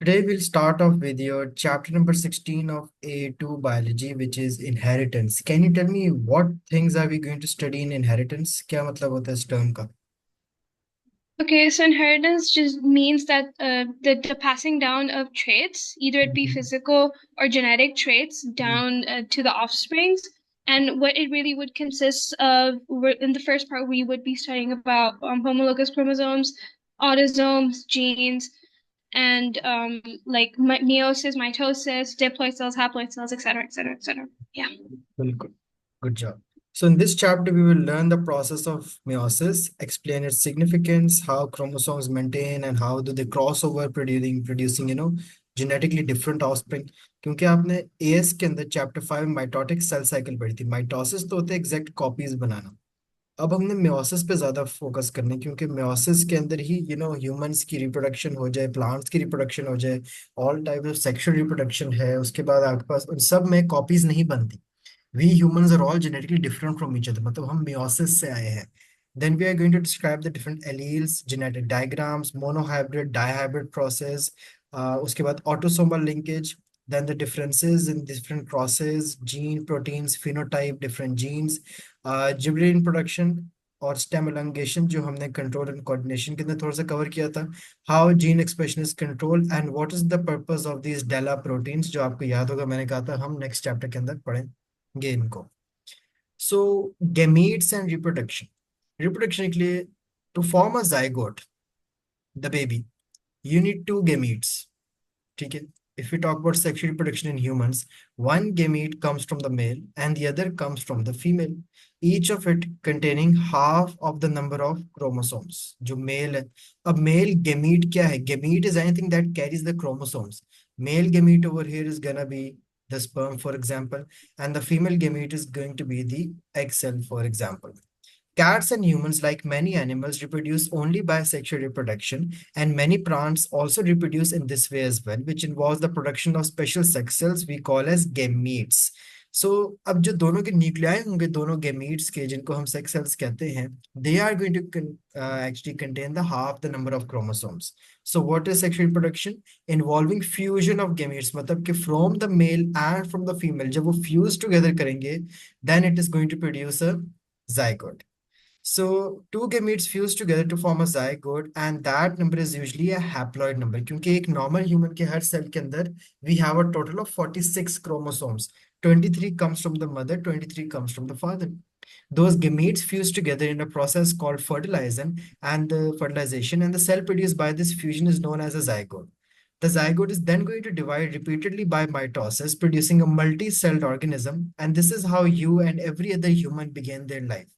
Today we'll start off with your chapter number 16 of A2 biology, which is inheritance. Can you tell me what things are we going to study in inheritance? क्या मतलब होता है इस term का? Okay, so inheritance just means that the passing down of traits, either it be physical or genetic traits, down to the offsprings. And what it really would consist of, in the first part, we would be studying about homologous chromosomes, autosomes, genes, and like meiosis, mitosis, diploid cells, haploid cells, etc., etc., etc. Yeah. बिल्कुल. Good job. So in this chapter, we will learn the process of meiosis, explain its significance, how chromosomes maintain, and how do they cross over, producing genetically different offspring. क्योंकि आपने as के अंदर chapter 5 mitotic cell cycle पढ़ी थी. Mitosis तो होते हैं exact copies बनाना. अब हमने मेयोसिस पे ज्यादा फोकस करना है क्योंकि मेयोसिस के अंदर ही ह्यूमंस की रिप्रोडक्शन हो जाए, प्लांट्स की रिप्रोडक्शन हो जाए, all type of sexual reproduction है. उसके बाद आपके पास उन सब में कॉपीज नहीं बनती. We humans are all genetically different from each other, मतलब हम मेयोसिस से आए हैं. Then we are going to describe the different alleles, genetic diagrams, monohybrid dihybrid process. उसके बाद autosomal linkage. Then the differences in different crosses, gene, proteins, phenotype, different genes, gibberellin production और stem elongation जो हमने control and coordination के अंदर थोड़ा सा cover किया था. How gene expression is control and what is the purpose of these DELLA proteins, जो आपको याद होगा मैंने कहा था हम नेक्स्ट चैप्टर के अंदर पढ़ेंगे इनको. सो गेमीट्स एंड रिप्रोडक्शन के लिए, to form a zygote, the baby, you need two gametes. ठीक है. If we talk about sexual reproduction in humans, one gamete comes from the male and the other comes from the female, each of it containing half of the number of chromosomes. जो mail है. अब mail gamete क्या है? Gamete is anything that carries the chromosomes. Male gamete over here is gonna be the sperm, for example, and the female gamete is going to be the egg cell, for example. Cats and humans, like many animals, reproduce only by sexual reproduction, and many plants also reproduce in this way as well, which involves the production of special sex cells we call as gametes. So, अब जो दोनों के nuclei होंगे, दोनों gametes के, जिनको हम sex cells कहते हैं, they are going to actually contain the half the number of chromosomes. So, what is sexual reproduction? Involving fusion of gametes, मतलब कि from the male and from the female, जब वो fuse together करेंगे, then it is going to produce a zygote. So two gametes fuse together to form a zygote, and that number is usually a haploid number. क्योंकि एक normal human के हर cell के अंदर we have a total of 46 chromosomes. 23 comes from the mother, 23 comes from the father. Those gametes fuse together in a process called fertilization, and the cell produced by this fusion is known as a zygote. The zygote is then going to divide repeatedly by mitosis, producing a multi-celled organism, and this is how you and every other human began their life.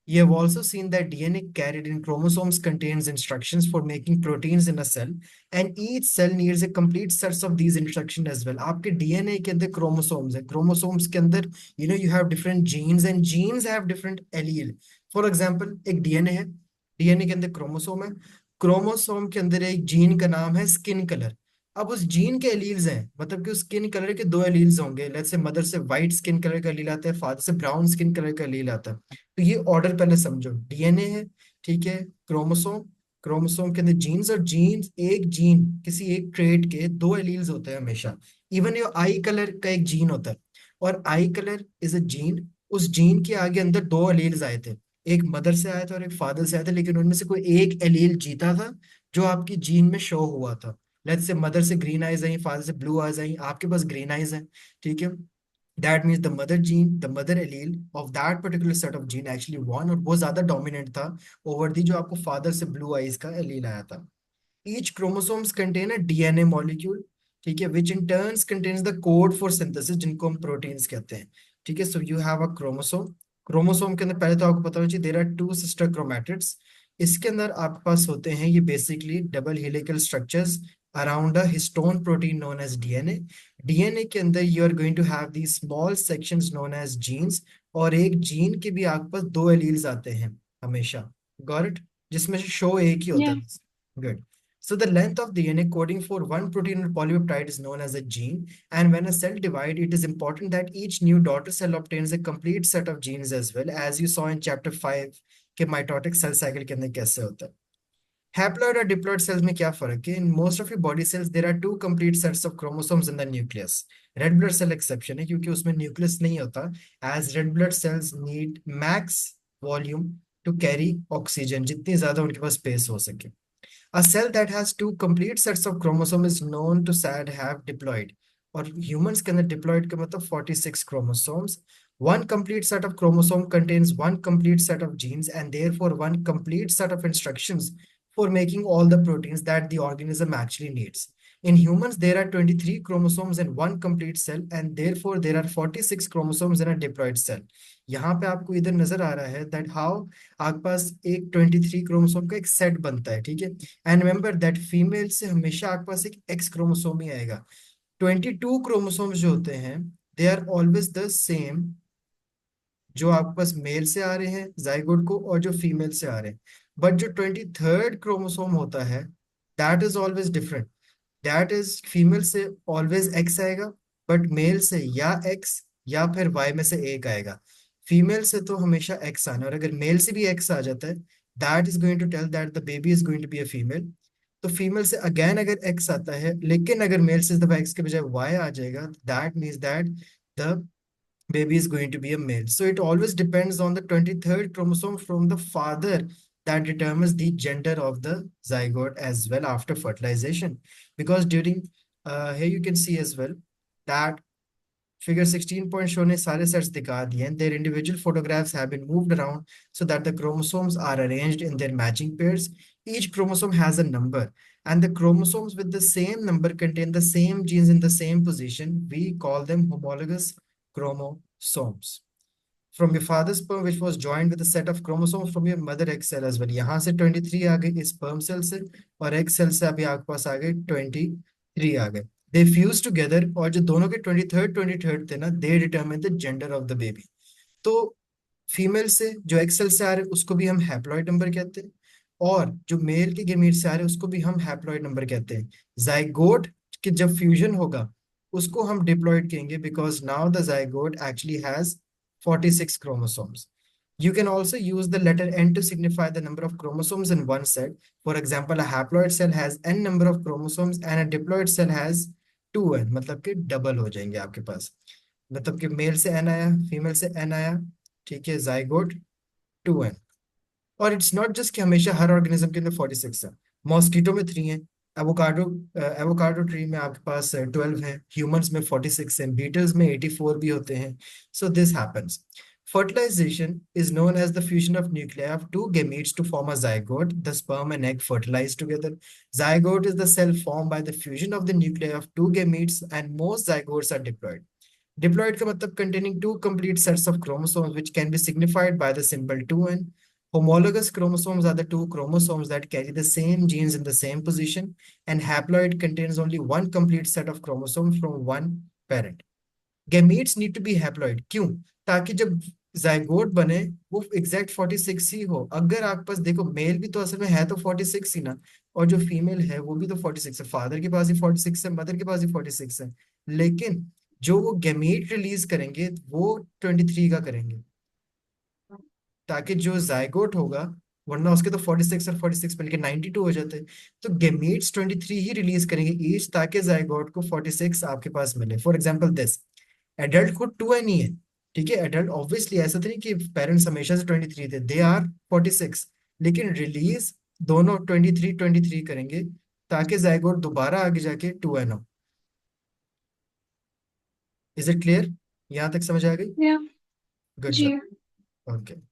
You have also seen that DNA carried in chromosomes contains instructions for making proteins in a cell, and each cell needs a complete sets of these instructions as well. आपके DNA के अंदर chromosomes है. Chromosomes के अंदर you have different genes, and genes have different allele. For example, एक DNA है. DNA के अंदर क्रोमोसोम है. क्रोमोसोम के अंदर एक जीन का नाम है स्किन कलर. अब उस जीन के एलील्स हैं, मतलब कि उस स्किन कलर के दो एलील्स होंगे. लेट्स से मदर से वाइट स्किन कलर का एलील आता है, फादर से ब्राउन स्किन कलर का एलील आता है. तो ये ऑर्डर पहले समझो. डीएनए है, ठीक है, क्रोमोसोम, क्रोमोसोम के अंदर जीन्स, और जीन्स, एक जीन किसी एक ट्रेट के दो एलील्स होते हैं हमेशा. इवन ये आई कलर का एक जीन होता है, और आई कलर इज अ जीन. उस जीन के आगे अंदर दो एलील्स आए थे. एक मदर से आया था और एक फादर से आया था, लेकिन उनमें से कोई एक एलील जीता था जो आपकी जीन में शो हुआ था. लेट्स से मदर से ग्रीन आइज आई, फादर से ब्लू आइज आई, आपके पास ग्रीन आइज है. ठीक है. That means the mother gene, the mother allele of that particular set of gene actually won, और वो ज्यादा dominant था over the जो आपको father से blue eyes का allele आया था. Each chromosomes contain a DNA molecule, ठीक है, which in turns contains the code for synthesis, जिनको हम proteins कहते हैं. ठीक है. So you have a chromosome. Chromosome के अंदर पहले तो आपको पता होना चाहिए there are two sister chromatids. इसके अंदर आपके पास होते हैं ये basically double helical structures around a histone protein known as DNA. DNA के अंदर you are going to have these small sections known as genes, और एक जीन के भी आपके पास दो एलील्स आते हैं हमेशा. Got it? जिसमें से शो एक ही होता Yeah. है. Good. So the length of DNA coding for one protein or polypeptide is known as a gene. And when a cell divides, it is important that each new daughter cell obtains a complete set of genes as well, as you saw in chapter 5 के mitotic cell cycle के अंदर कैसे होता है. Haploid और diploid sales में क्या फर्क है? In most of your body cells there are two complete sets of chromosomes in the nucleus. Red blood cell exception है क्योंकि उसमें न्यूक्लियस नहीं होता, as red blood cells need max volume to carry oxygen, जितनी ज्यादा उनके पास space हो सके। A cell that has two complete sets of chromosome is known to sad have diploid. और humans के अंदर diploid का मतलब 46 chromosomes. One complete set of chromosome contains one complete set of genes and therefore one complete set of instructions for making all the proteins that the organism actually needs. In humans, there are 23 chromosomes in one complete cell and therefore there are 46 chromosomes in a diploid cell. यहाँ पे आपको इधर नजर आ रहा है that how आपके पास एक 23 chromosome का एक सेट बनता है, ठीक है। एंड रिमेंबर दैट फीमेल से हमेशा आपके पास एक एक्स क्रोमोसोम ही आएगा। 22 क्रोमोसोम्स जो होते हैं they are always the same, जो आपके पास मेल से आ रहे हैं जाइगोट को और जो फीमेल से आ रहे हैं। बट जो 23rd क्रोमोसोम होता है that is always different. That is female से ऑलवेज एक्स आएगा, बट मेल से या एक्स या फिर वाई में से एक आएगा। फीमेल से तो हमेशा एक्स आना, और अगर मेल से भी एक्स आ जाता है that is going to tell that the baby is going to be a female. तो फीमेल से अगेन अगर एक्स आता है, लेकिन अगर मेल से इस दफा एक्स के बजाय वाई आ जाएगा, that means that the baby is going to be a male. So it always depends on the 23rd chromosome from the father that determines the gender of the zygote as well after fertilization. Because during, here you can see as well that figure 16 point show ने सारे sets दिखा दिए हैं. Their individual photographs have been moved around so that the chromosomes are arranged in their matching pairs. Each chromosome has a number, and the chromosomes with the same number contain the same genes in the same position. We call them homologous chromosomes. From your father's sperm which was joined with a set of chromosomes from your mother egg cell as well. यहाँ से 23 आ गए इस sperm cell से, और egg cell से अभी आपके पास आ गए 23 आ गए। They fuse together, और जो दोनों के 23rd थे ना, they determine the gender of the baby. तो फीमेल से जो एक्स सेल से आ रहे हैं उसको भी हम हैप्लॉइड नंबर कहते हैं, और जो मेल के गेमीट से आ रहे हैं उसको भी हम हैप्लॉइड नंबर कहते हैं। जाइगोट के जब फ्यूजन होगा उसको हम डिप्लॉइड कहेंगे, because now the zygote actually has 46 chromosomes. You can also use the letter n to signify the number of chromosomes in one set. For example, a haploid cell has n number of chromosomes and a diploid cell has 2n, मतलब कि double हो जाएंगे आपके पास। मतलब कि mail से n आया, female से n आया, ठीक है, जाइगोट 2n। और इट्स नॉट जस्ट कि हमेशा हर ऑर्गेनिज्म के अंदर 46 है। मॉस्किटो में 3 है, एवोकाडो एवोकाडो ट्री में आपके पास 12 है, ह्यूमंस में 46 है, बीटल्स में 84 भी होते हैं। So this happens. Fertilization is known as the fusion of nuclei of two gametes to form a zygote. The sperm and egg fertilize together. Zygote is the cell formed by the fusion of the nuclei of two gametes, and most zygotes are diploid. Diploid का मतलब containing two complete sets of chromosomes which can be signified by the symbol 2n. Homologous chromosomes are the two chromosomes that carry the same genes in the same position, and haploid contains only one complete set of chromosomes from one parent. Gametes need to be haploid. क्यों? ताकि जब zygote बने वो exact 46 ही हो। अगर आपके पास देखो mail भी तो असल में है तो 46 ही ना, और जो फीमेल है वो भी तो 46 है, फादर के पास ही 46 है, मदर के पास ही 46 है, लेकिन जो वो गैमीट रिलीज करेंगे वो 23 का करेंगे, ताकि जो जाइगोट होगा, वरना उसके तो 46 और 46 मिलके 92 हो जाते हैं। तो गेमीट्स 23 ही रिलीज करेंगे ईच, ताकि जाइगोट को 46 आपके पास मिले। फॉर एग्जांपल दिस एडल्ट खुद 2n ही है, ठीक है। एडल्ट ऑब्वियसली ऐसा तो नहीं कि पेरेंट्स हमेशा से 23 थे, दे आर 46, लेकिन रिलीज दोनों 23 करेंगे ताकि जाइगोट दोबारा आगे जाके 2n हो। Is it clear? यहां तक समझ आ गई? Yeah. गुड जी। जॉब। ओके।